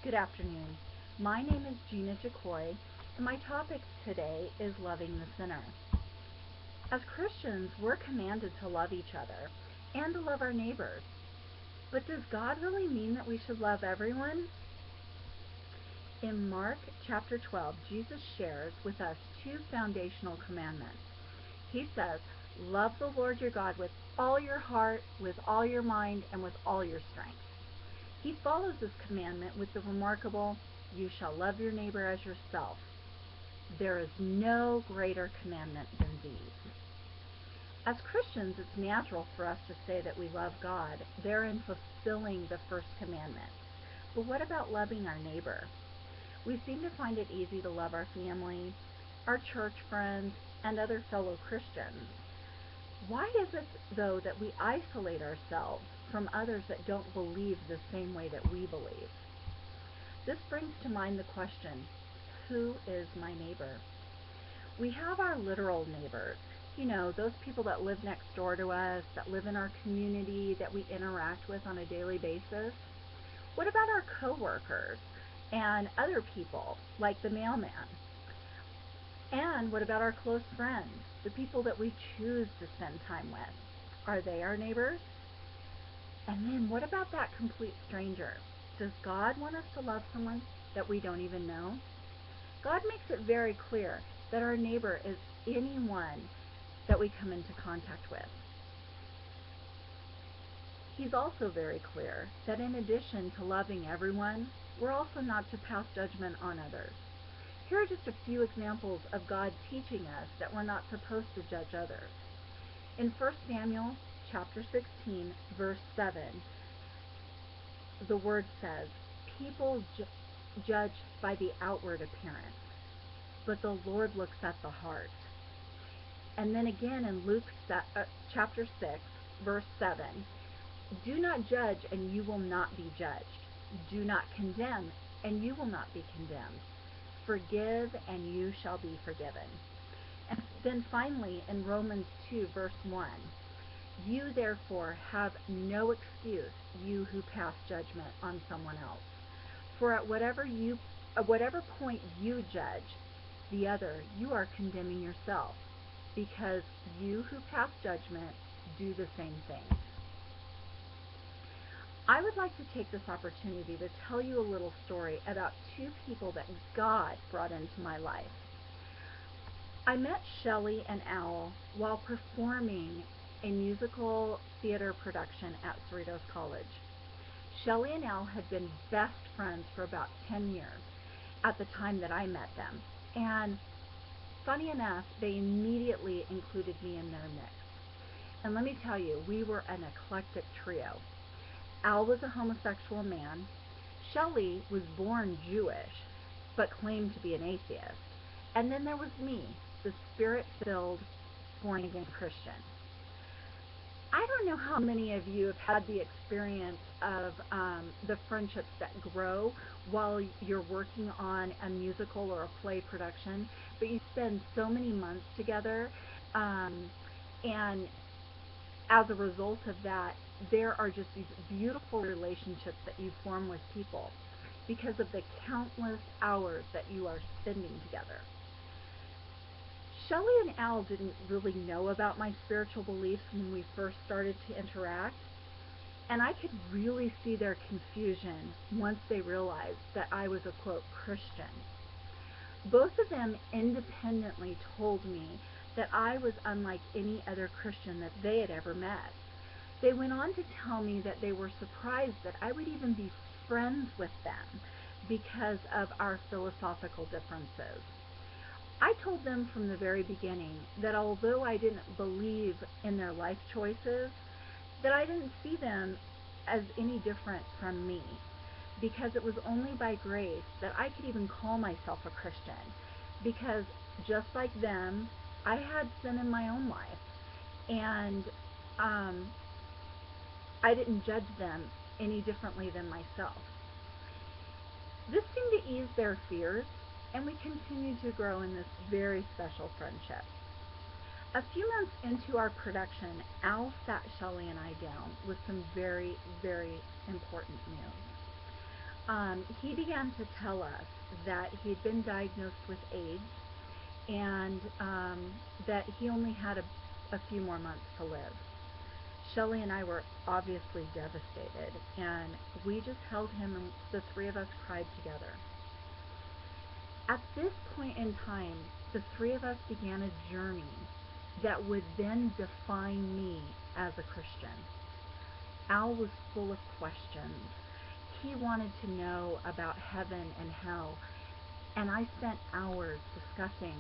Good afternoon. My name is Gina Jacoy, and my topic today is loving the sinner. As Christians, we're commanded to love each other and to love our neighbors. But does God really mean that we should love everyone? In Mark chapter 12, Jesus shares with us two foundational commandments. He says, love the Lord your God with all your heart, with all your mind, and with all your strength. He follows this commandment with the remarkable, you shall love your neighbor as yourself. There is no greater commandment than these. As Christians, it's natural for us to say that we love God, therein fulfilling the first commandment. But what about loving our neighbor? We seem to find it easy to love our family, our church friends, and other fellow Christians. Why is it, though, that we isolate ourselves from others that don't believe the same way that we believe? This brings to mind the question, who is my neighbor? We have our literal neighbors, those people that live next door to us, that live in our community, that we interact with on a daily basis. What about our coworkers and other people, like the mailman? And what about our close friends, the people that we choose to spend time with? Are they our neighbors? And then what about that complete stranger? Does God want us to love someone that we don't even know? God makes it very clear that our neighbor is anyone that we come into contact with. He's also very clear that in addition to loving everyone, we're also not to pass judgment on others. Here are just a few examples of God teaching us that we're not supposed to judge others. In 1 Samuel chapter 16, verse 7, the word says, people judge by the outward appearance, but the Lord looks at the heart. And then again in Luke chapter 6, verse 7, do not judge and you will not be judged. Do not condemn and you will not be condemned. Forgive and you shall be forgiven. And then finally in Romans 2, verse 1, you therefore have no excuse, you who pass judgment on someone else. For at whatever point you judge the other, you are condemning yourself, because you who pass judgment do the same thing. I would like to take this opportunity to tell you a little story about two people that God brought into my life. I met Shelley and Al while performing a musical theater production at Cerritos College. Shelley and Al had been best friends for about 10 years at the time that I met them. And funny enough, they immediately included me in their mix. And let me tell you, we were an eclectic trio. Al was a homosexual man. Shelley was born Jewish, but claimed to be an atheist. And then there was me, the spirit-filled, born-again Christian. I don't know how many of you have had the experience of the friendships that grow while you're working on a musical or a play production, but you spend so many months together, and as a result of that, there are just these beautiful relationships that you form with people because of the countless hours that you are spending together. Shelley and Al didn't really know about my spiritual beliefs when we first started to interact, and I could really see their confusion once they realized that I was a, quote, Christian. Both of them independently told me that I was unlike any other Christian that they had ever met. They went on to tell me that they were surprised that I would even be friends with them because of our philosophical differences. I told them from the very beginning that although I didn't believe in their life choices, that I didn't see them as any different from me, because it was only by grace that I could even call myself a Christian, because just like them, I had sin in my own life, and I didn't judge them any differently than myself. This seemed to ease their fears, and we continued to grow in this very special friendship. A few months into our production, Al sat Shelley and I down with some very, very important news. he began to tell us that he had been diagnosed with AIDS and that he only had a few more months to live. Shelley and I were obviously devastated, and we just held him, and the three of us cried together. At this point in time, the three of us began a journey that would then define me as a Christian. Al was full of questions. He wanted to know about heaven and hell, and I spent hours discussing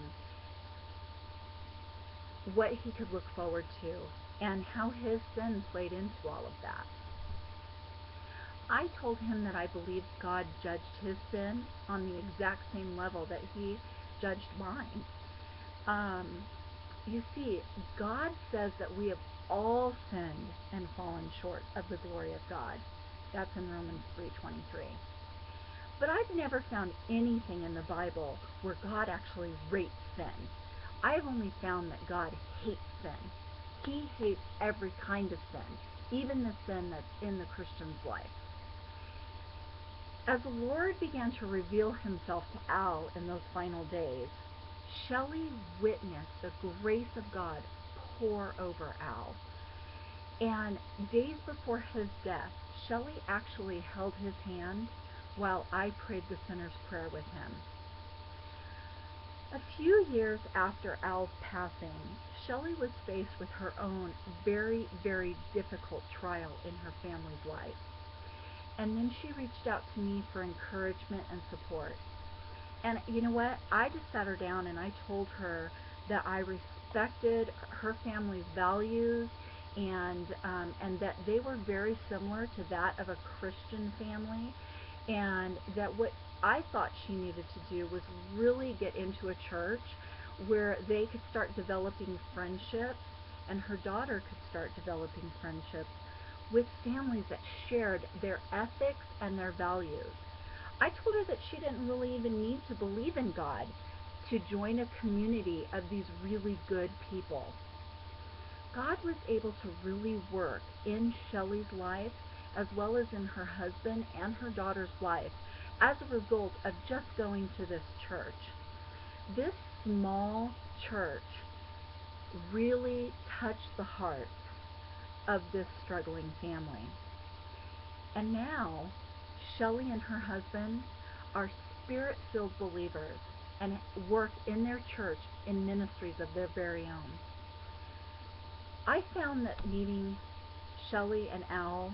what he could look forward to and how his sin played into all of that. I told him that I believed God judged his sin on the exact same level that he judged mine. You see, God says that we have all sinned and fallen short of the glory of God. That's in Romans 3:23. But I've never found anything in the Bible where God actually rates sin. I've only found that God hates sin. He hates every kind of sin, even the sin that's in the Christian's life. As the Lord began to reveal himself to Al in those final days, Shelley witnessed the grace of God pour over Al. And days before his death, Shelley actually held his hand while I prayed the sinner's prayer with him. A few years after Al's passing, Shelley was faced with her own very, very difficult trial in her family's life. And then she reached out to me for encouragement and support. And you know what? I just sat her down and I told her that I respected her family's values and that they were very similar to that of a Christian family, and that what I thought she needed to do was really get into a church where they could start developing friendships, and her daughter could start developing friendships with families that shared their ethics and their values. I told her that she didn't really even need to believe in God to join a community of these really good people. God was able to really work in Shelley's life as well as in her husband and her daughter's life as a result of just going to this church. This small church really touched the hearts of this struggling family. And now, Shelley and her husband are spirit-filled believers and work in their church in ministries of their very own. I found that meeting Shelley and Al,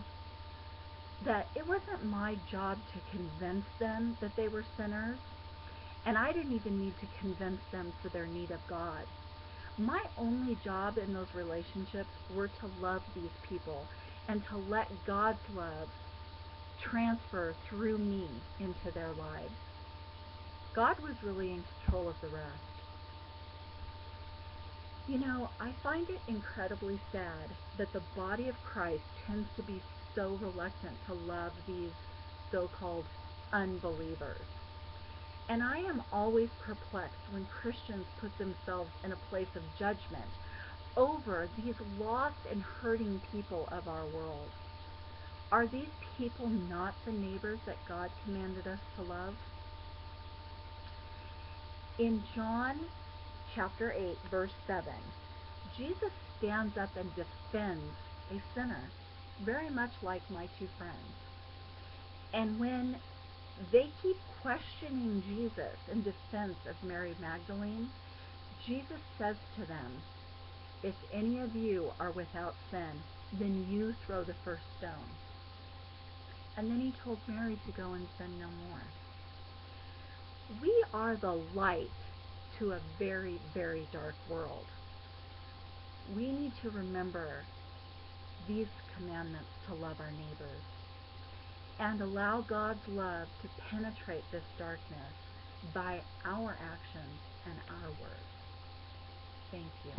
that it wasn't my job to convince them that they were sinners, and I didn't even need to convince them for their need of God. My only job in those relationships were to love these people and to let God's love transfer through me into their lives. God was really in control of the rest. You know, I find it incredibly sad that the body of Christ tends to be so reluctant to love these so-called unbelievers. And I am always perplexed when Christians put themselves in a place of judgment over these lost and hurting people of our world. Are these people not the neighbors that God commanded us to love? In John chapter 8, verse 7, Jesus stands up and defends a sinner, very much like my two friends. And when they keep questioning Jesus in defense of Mary Magdalene, Jesus says to them, "If any of you are without sin, then you throw the first stone." And then he told Mary to go and sin no more. We are the light to a very, very dark world. We need to remember these commandments to love our neighbors and allow God's love to penetrate this darkness by our actions and our words. Thank you.